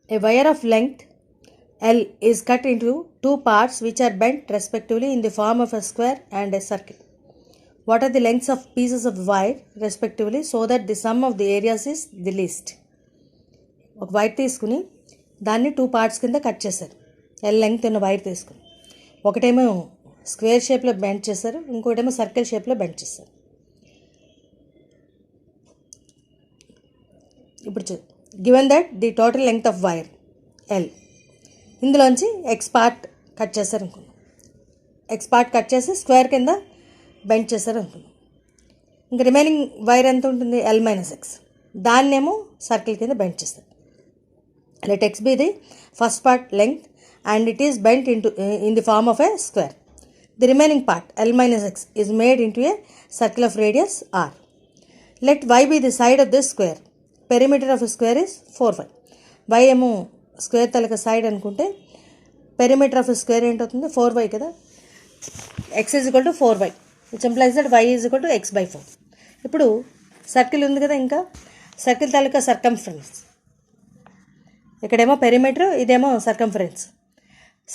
A wire of length L is cut into two parts which are bent respectively in the form of a square and a circle. What are the lengths of pieces of wire respectively so that the sum of the areas is the least? ఒక wire తీసుకుని దాన్ని 2 parts కింద cut చేశారు. L length ఉన్న wire తీసుకుని ఒకటేమో square షేప్లో bend చేశారు, ఇంకోటేమో సర్కిల్ షేప్లో బెండ్ చేశారు. ఇప్పుడు given that the total length of wire L, ఇందులోంచి ఎక్స్ పార్ట్ కట్ చేశారు అనుకున్నాం. ఎక్స్ పార్ట్ కట్ చేసి స్క్వేర్ కింద బెండ్ చేశారు అనుకున్నాం. ఇంకా రిమైనింగ్ వైర్ ఎంత ఉంటుంది, ఎల్ మైనస్ ఎక్స్, దాన్నేమో సర్కిల్ కింద బెండ్ చేస్తారు. Let x be the first part length and it is bent in the form of a square. The remaining part L minus x is made into a circle of radius are. Let y be the side of this square. Perimeter of square is 4y. Y ఏమో square తలక side అనుకుంటే perimeter of square ఏంటవుతుంది, 4y కదా. X is equal to 4y which implies that y is equal to x by 4. ఇప్పుడు circle ఉంది కదా, ఇంకా circle తాలూకా సర్కంఫరెన్స్, ఇక్కడేమో పెరిమీటర్, ఇదేమో సర్కంఫరెన్స్.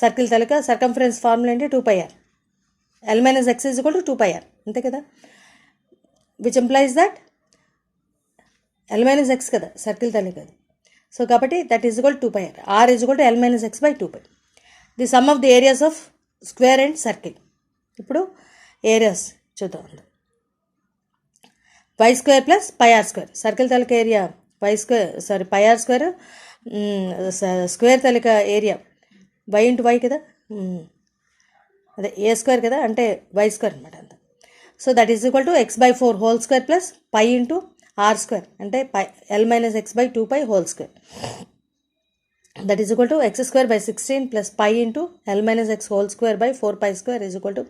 సర్కిల్ తాలూకా సర్కంఫరెన్స్ ఫార్ములా ఏంటి, 2πr. L minus x is equal to 2πr, అంతే కదా. Which implies that l minus x కదా సర్కిల్ తాలూకా. సో కాబట్టి that is equal 2πr. R is equal to l minus x by 2π. The sum of the areas of square and circle. ఇప్పుడు areas చూద్దాం. Y square plus πr square, circle తాలూకా area y square, sorry πr square, square తాలూకా area y into y కదా, అదే ఏ square కదా, అంటే why square అనమాట అంత. So that is equal to x by 4 whole square plus π into r square, అంటే l minus x by 2π whole square. That is equal to x square by 16 plus π into l minus x whole square by 4π square is equal to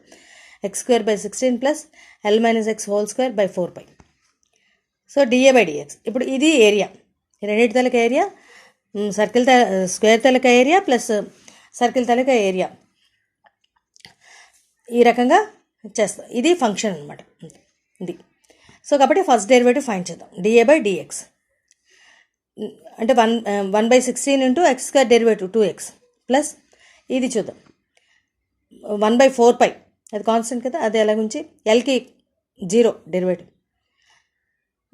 x square by 16 plus l minus x whole square by 4π. So d a by d x. ఇప్పుడు ఇది area, రెండింటి తలక area, circle square తలక area plus circle తలక area, ఈ రకంగా చేస్తాం. ఇది ఫంక్షన్ అనమాట ఇది. సో కాబట్టి ఫస్ట్ డెరివేటివ్ ఫైండ్ చేద్దాం. డిఏ బై డిఎక్స్ అంటే 1/16 into X square derivative 2x plus ఇది చూద్దాం 1/4π, అది కాన్స్టెంట్ కదా, అది ఎలాగుంచి ఎల్కి 0 డెరివేటివ్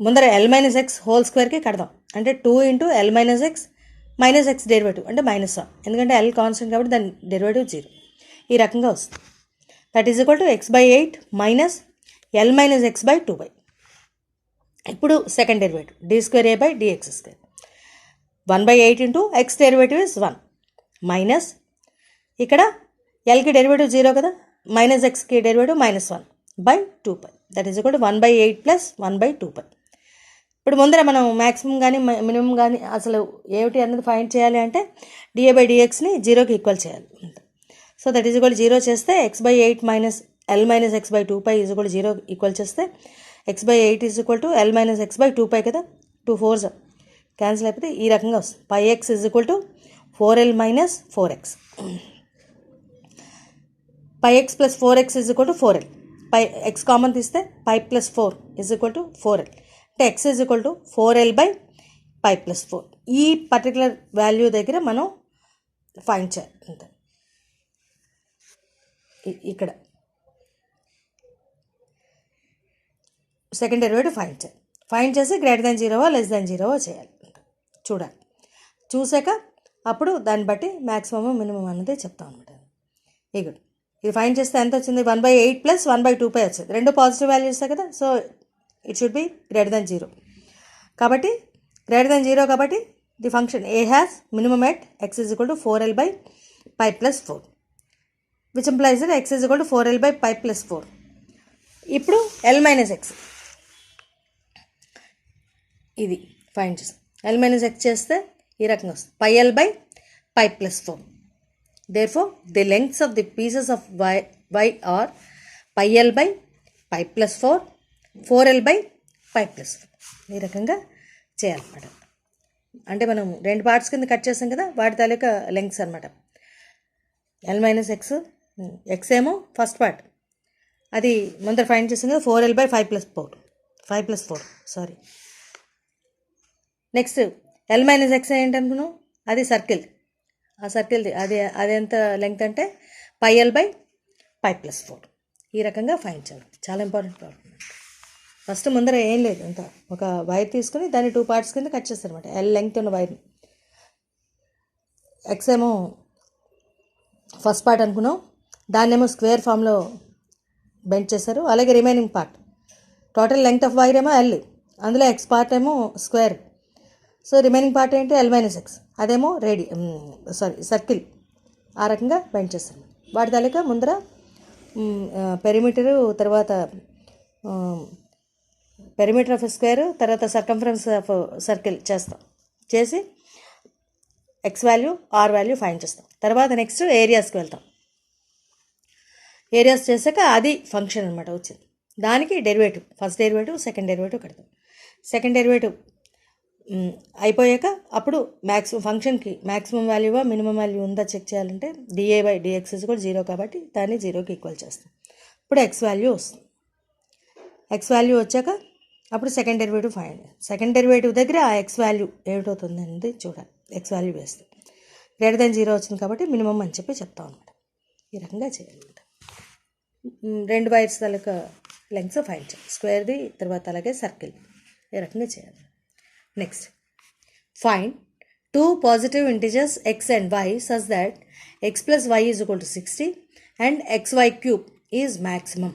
ముందర ఎల్ మైనస్ ఎక్స్ హోల్ స్క్వేర్కి కడదాం. అంటే 2 into l minus X minus X derivative అంటే -1, ఎందుకంటే ఎల్ కాన్స్టెంట్ కాబట్టి దాని డెరివేటివ్ 0. ఈ రకంగా వస్తుంది. That is equal to x/8 minus l minus x by 2π. ఇప్పుడు second derivative d square a by d x square, 1/8 into x derivative is 1 minus ఇక్కడ ఎల్కి డెరివేటివ్ 0 కదా, మైనస్ ఎక్స్కి derivative -1 by 2π. That is equal to 1/8 plus 1/2π. ఇప్పుడు ముందర మనం maximum కానీ minimum కానీ అసలు ఏమిటి అన్నది ఫైండ్ చేయాలి అంటే డిఏ బై డిఎక్స్ని 0కి ఈక్వల్ చేయాలి. సో దట్ ఈజ్ ఈక్వల్ 0 చేస్తే x/8 minus l minus x by 2π is equal 0 equal చేస్తే x/8 is equal to l minus x by 2π కదా, 2 4s క్యాన్సిల్ అయిపోతే ఈ రకంగా వస్తుంది. πx is equal to 4l minus 4x. πx plus 4x is equal to 4l. x common తీస్తే π plus 4 is equal to 4l, అంటే x is equal to 4l by π plus 4. ఈ particular value దగ్గర మనం find చేయాలి. అంతే, ఇక్కడ second derivative find చేయాలి. Find చేసి గ్రేటర్ దాన్ 0 లెస్ దాన్ 0 చేయాలి, చూడాలి. చూసాక అప్పుడు దాన్ని బట్టి మ్యాక్సిమమ్ మినిమం అన్నది చెప్తాం అనమాట. ఇది ఫైండ్ చేస్తే ఎంత వచ్చింది, 1/8 ప్లస్ 1/2π వచ్చింది. రెండు పాజిటివ్ వాల్యూసే కదా, so it should be greater than 0. కాబట్టి గ్రేటర్ దాన్ 0 కాబట్టి the function a has minimum at x is equal to 4l by π plus 4 which implies that x is equal to 4l by π plus 4. ఇప్పుడు l minus x ఇది find చేస్తాం. L minus x చేస్తే ఈ రకంగా వస్తుంది, πl by π plus 4. Therefore, the lengths of the pieces of y are πl by π plus 4, 4l by π plus 4. ఈ రకంగా చేయాలన్నమాట. అంటే మనం రెండు పార్ట్స్ కింద కట్ చేస్తాం కదా, వాటి తాలూకా లెంగ్త్స్ అనమాట. ఎల్ మైనస్ ఎక్స్, ఎక్స్ ఏమో ఫస్ట్ పార్ట్, అది ముందర ఫైండ్ చేస్తాం కదా, 4l by 5 plus 4 sorry. Next l minus x ఏంటనుకున్నాం, అది సర్కిల్, ఆ సర్కిల్ది అది ఎంత లెంగ్త్ అంటే πl/π+4. ఈ రకంగా ఫైండ్ చేయాలి. చాలా ఇంపార్టెంట్ ప్రాబ్లం. ఫస్ట్ ముందర ఏం లేదు, అంత ఒక వైర్ తీసుకుని దాన్ని 2 పార్ట్స్ కింద కట్ చేస్తారనమాట. L లెంగ్త్ ఉన్న వైర్ని. ఎక్స్ ఏమో ఫస్ట్ పార్ట్ అనుకున్నాం, దాన్నేమో స్క్వేర్ ఫామ్లో బెండ్ చేశారు. అలాగే remaining part total length of wire ఏమో L, అందులో ఎక్స్ పార్ట్ ఏమో స్క్వేర్. సో రిమైనింగ్ పార్ట్ ఏంటి L-x, అదేమో సర్కిల్. ఆ రకంగా బెండ్ చేస్తాను. వాటి తాలూకా ముందర పెరిమీటరు, తర్వాత పెరిమీటర్ ఆఫ్ స్క్వేర్, తర్వాత సర్కంఫరెన్స్ ఆఫ్ సర్కిల్ చేస్తాం. చేసి x value, r value find చేస్తాం. తర్వాత నెక్స్ట్ ఏరియాస్కి వెళ్తాం. ఏరియాస్ చేశాక అది ఫంక్షన్ అనమాట వచ్చింది. దానికి derivative, first derivative, second derivative కడతాం. సెకండ్ డెరివేటివ్ అయిపోయాక అప్పుడు ఫంక్షన్కి మ్యాక్సిమం వాల్యూవా మినిమం వాల్యూ ఉందా చెక్ చేయాలంటే dA/dx కూడా 0 కాబట్టి దాన్ని 0కి ఈక్వల్ చేస్తాం. ఇప్పుడు ఎక్స్ వాల్యూ వస్తుంది. ఎక్స్ వాల్యూ వచ్చాక అప్పుడు second derivative find. Second derivative దగ్గర ఆ ఎక్స్ వాల్యూ ఏమిటవుతుంది అనేది చూడాలి. ఎక్స్ వాల్యూ వేస్తాం. >0 వచ్చింది కాబట్టి మినిమం అని చెప్పి చెప్తాం అనమాట. ఈ రకంగా చేయాలన్నమాట. 2 వైర్స్ తాలూకా లెంగ్త్స్ ఫైండ్ చేయాలి. స్క్వేర్ది, తర్వాత అలాగే సర్కిల్. ఈ రకంగా చేయాలి. Next, find 2 positive integers x and y such that x + y = 60 and xy³ is maximum.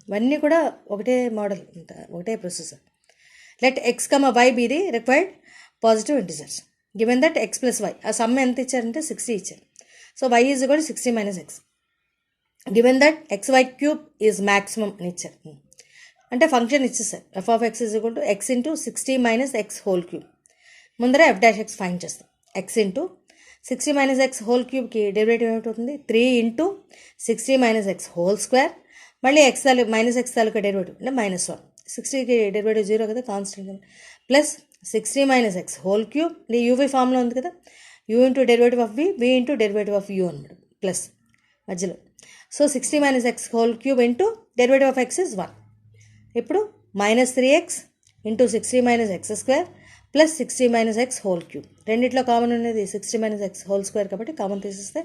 ఇవన్నీ కూడా ఒకటే మోడల్, ఒకటే processor. Let x, y be the required positive integers given that x + y. ఆ సమ్ ఎంత ఇచ్చారంటే 60 ఇచ్చారు. So y = 60 - x given that xy³ is maximum అని ఇచ్చారు. అంటే ఫంక్షన్ ఇచ్చేసారు. f(x) = x × 60 - x^3. ముందర f'(x) ఫైండ్ చేస్తాం. x × 60 - x^3కి డెరివేటివ్ ఏమిటవుతుంది? 3 × 60 - x^2. మళ్ళీ x తాలూకా డెరివేటివ్ అంటే -1. 60కి డెరివేటివ్ 0 కదా, కాన్స్టెంట్. ప్లస్ 60 - x^3 ఇది యూవీ ఫామ్లో ఉంది కదా, u × derivative of v, v × derivative of u అనమాట, ప్లస్ మధ్యలో. So 60 - x^3 × derivative of x is 1. ఇప్పుడు -3x × 60 - x² ప్లస్ 60 - x^3. రెండిట్లో కామన్ ఉన్నది 60 - x² కాబట్టి కామన్ తీసేస్తే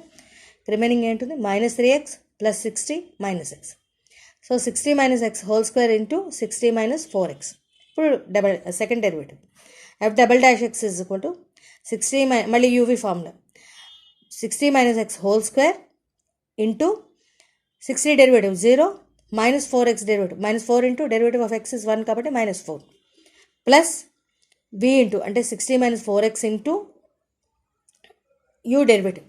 రిమైనింగ్ ఏంటుంది? -3x plus 60 - x. So 60 - x² × 60 - 4x. ఇప్పుడు సెకండ్ డెరివేటివ్ f'(x) = 60 మళ్ళీ UV formula 60 - x² into 60 derivative 0 -4x derivative, -4 × derivative of x is 1 కాబట్టి -4 plus v into అంటే 60 - 4x into u derivative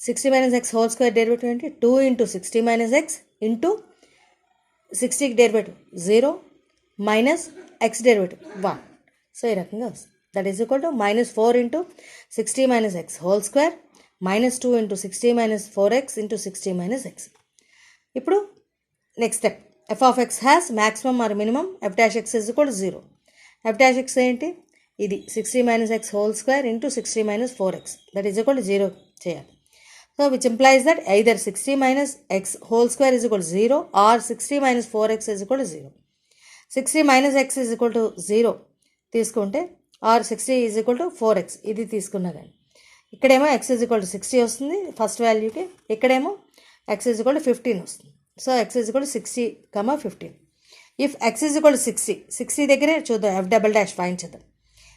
60 - x² derivative ఏంటి? 2 × 60 - x into 60 derivative 0 minus x derivative 1. So ఈ రకంగా వస్తుంది. That is equal to -4 × 60 - x² -2 × 60 - 4x into 60 - x. ఇప్పుడు next step, f(x) has maximum or minimum f'(x) = 0. f'(x) ఏంటి? ఇది 60 - x² into 60 - 4x that is equal to 0 చేయాలి. So which implies that either 60 - x² = 0 or 60 - 4x = 0. 60 - x = 0 తీసుకుంటే are 60 = 4x ఇది తీసుకున్నా కానీ ఇక్కడేమో x = 60 వస్తుంది ఫస్ట్ వాల్యూకి, ఇక్కడేమో x = 15 వస్తుంది. So x = 60, 15. ఇఫ్ x = 60 దగ్గరే చూద్దాం, f" ఫైండ్ చేద్దాం.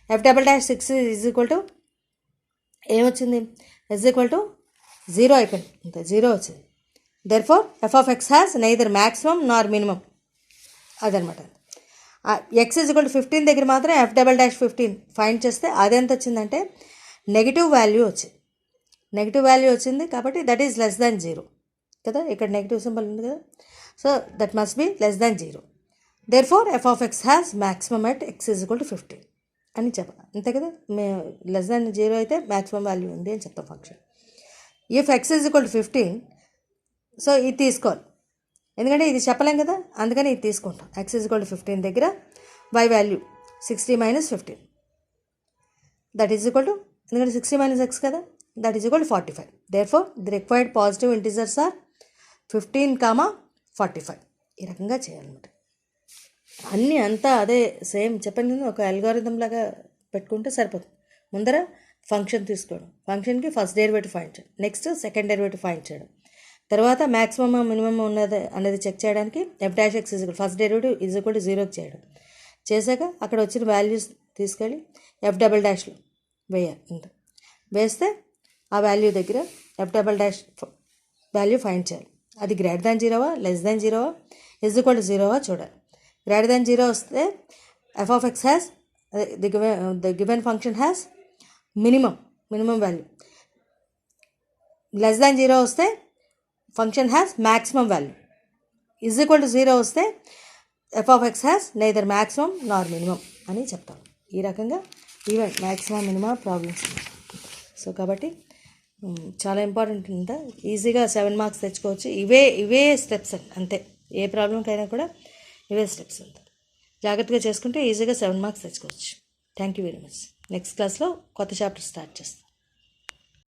f'(6) ఏమొచ్చింది? s 0 అయిపోయింది, అంతే 0 వచ్చింది. Therefore f(x) has neither maximum Nar minimum. అదనమాట. x = 15 దగ్గర మాత్రం f'(15) ఫైండ్ చేస్తే అదెంత వచ్చిందంటే నెగిటివ్ వాల్యూ వచ్చింది. నెగిటివ్ వాల్యూ వచ్చింది కాబట్టి దట్ ఈజ్ లెస్ దాన్ 0 కదా, ఇక్కడ నెగిటివ్ సింబల్ ఉంది కదా. So that must be less than 0. Therefore f(x) has maximum at x = 15 అని చెప్పాలి, అంతే కదా. లెస్ దాన్ 0 అయితే మ్యాక్సిమం వాల్యూ ఉంది అని చెప్తాం ఫంక్షన్. ఇఫ్ x = 15, సో ఇది తీసుకోవాలి, ఎందుకంటే ఇది చెప్పలేం కదా, అందుకని ఇది తీసుకుంటాం. x = 15 దగ్గర y value 60 - 15 that is equal to, ఎందుకంటే 60 - x కదా, that is equal to 45. Therefore the required positive integers are 15, 45. ఈ రకంగా చేయాలన్నమాట. అన్నీ అంతా అదే సేమ్ చెప్పండి, ఒక అల్గోరిథం లాగా పెట్టుకుంటే సరిపోతుంది. ముందర ఫంక్షన్ తీసుకోవడం, ఫంక్షన్కి ఫస్ట్ డెరివేటివ్ ఫైండ్ చేయడం, నెక్స్ట్ సెకండ్ డెరివేటివ్ ఫైండ్ చేయడం, తర్వాత మ్యాక్సిమమ్ మినిమమ్ ఉన్నది అనేది చెక్ చేయడానికి F dash X first derivative is equal to జీరోకి చేయడం, చేశాక అక్కడ వచ్చిన వాల్యూస్ తీసుకెళ్ళి ఎఫ్ డబల్ డాష్లో వేయాలి. వేస్తే ఆ వాల్యూ దగ్గర f double dash value find చేయాలి. అది గ్రేటర్ దాన్ జీరోవా, లెస్ దాన్ జీరోవా, ఈజ్ ఈక్వల్ టు జీరోవా చూడాలి. గ్రేటర్ దాన్ జీరో వస్తే f of x has the given function has minimum value. Less than zero వస్తే function has maximum value. Is equal to zero వస్తే f of x has neither maximum nor minimum అని చెప్తాం. ఈ రకంగా even maximum minimum problems. So కాబట్టి చాలా important ఉందా, ఈజీగా 7 మార్క్స్ తెచ్చుకోవచ్చు. ఇవే స్టెప్స్ అంతే, ఏ ప్రాబ్లంకైనా కూడా ఇవే స్టెప్స్ ఉంటాయి. జాగ్రత్తగా చేసుకుంటే ఈజీగా 7 మార్క్స్ తెచ్చుకోవచ్చు. Thank you very much. Next క్లాస్లో కొత్త చాప్టర్ స్టార్ట్ చేస్తాం.